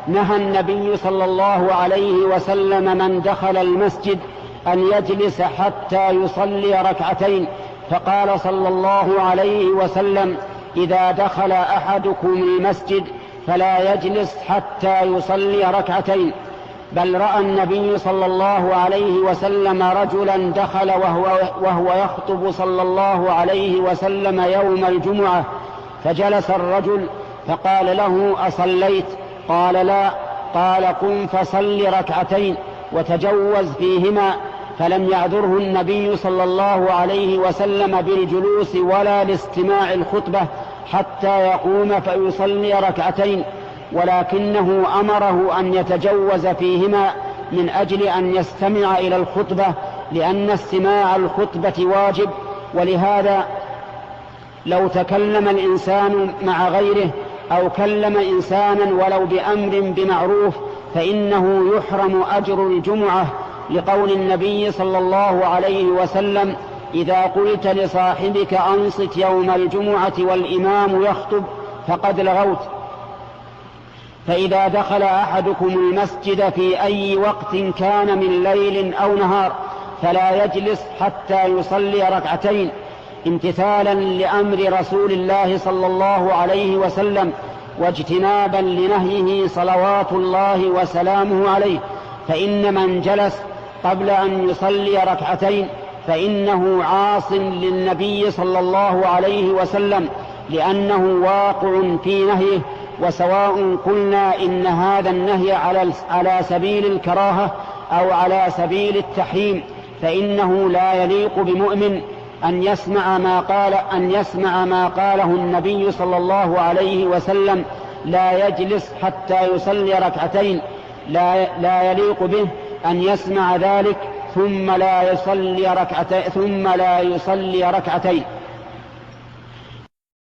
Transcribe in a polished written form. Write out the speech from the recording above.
نهى النبي صلى الله عليه وسلم من دخل المسجد أن يجلس حتى يصلي ركعتين، فقال صلى الله عليه وسلم: إذا دخل أحدكم المسجد فلا يجلس حتى يصلي ركعتين. بل رأى النبي صلى الله عليه وسلم رجلا دخل وهو يخطب صلى الله عليه وسلم يوم الجمعة، فجلس الرجل فقال له: أصليت؟ قال: لا. قال: قم فصل ركعتين وتجوز فيهما. فلم يعذره النبي صلى الله عليه وسلم بالجلوس ولا لاستماع الخطبة حتى يقوم فيصلي ركعتين، ولكنه أمره أن يتجوز فيهما من أجل أن يستمع إلى الخطبة، لأن استماع الخطبة واجب. ولهذا لو تكلم الإنسان مع غيره أو كلم إنسانا ولو بأمر بمعروف فإنه يحرم أجر الجمعة، لقول النبي صلى الله عليه وسلم: إذا قلت لصاحبك أنصت يوم الجمعة والإمام يخطب فقد لغوت. فإذا دخل أحدكم المسجد في أي وقت كان من ليل أو نهار فلا يجلس حتى يصلي ركعتين، امتثالا لأمر رسول الله صلى الله عليه وسلم واجتنابا لنهيه صلوات الله وسلامه عليه. فإن من جلس قبل أن يصلي ركعتين فإنه عاص للنبي صلى الله عليه وسلم، لأنه واقع في نهيه. وسواء قلنا إن هذا النهي على سبيل الكراهة أو على سبيل التحريم، فإنه لا يليق بمؤمن أن يسمع ما قاله النبي صلى الله عليه وسلم: لا يجلس حتى يصلي ركعتين. لا يليق به أن يسمع ذلك ثم لا يصلي ركعتين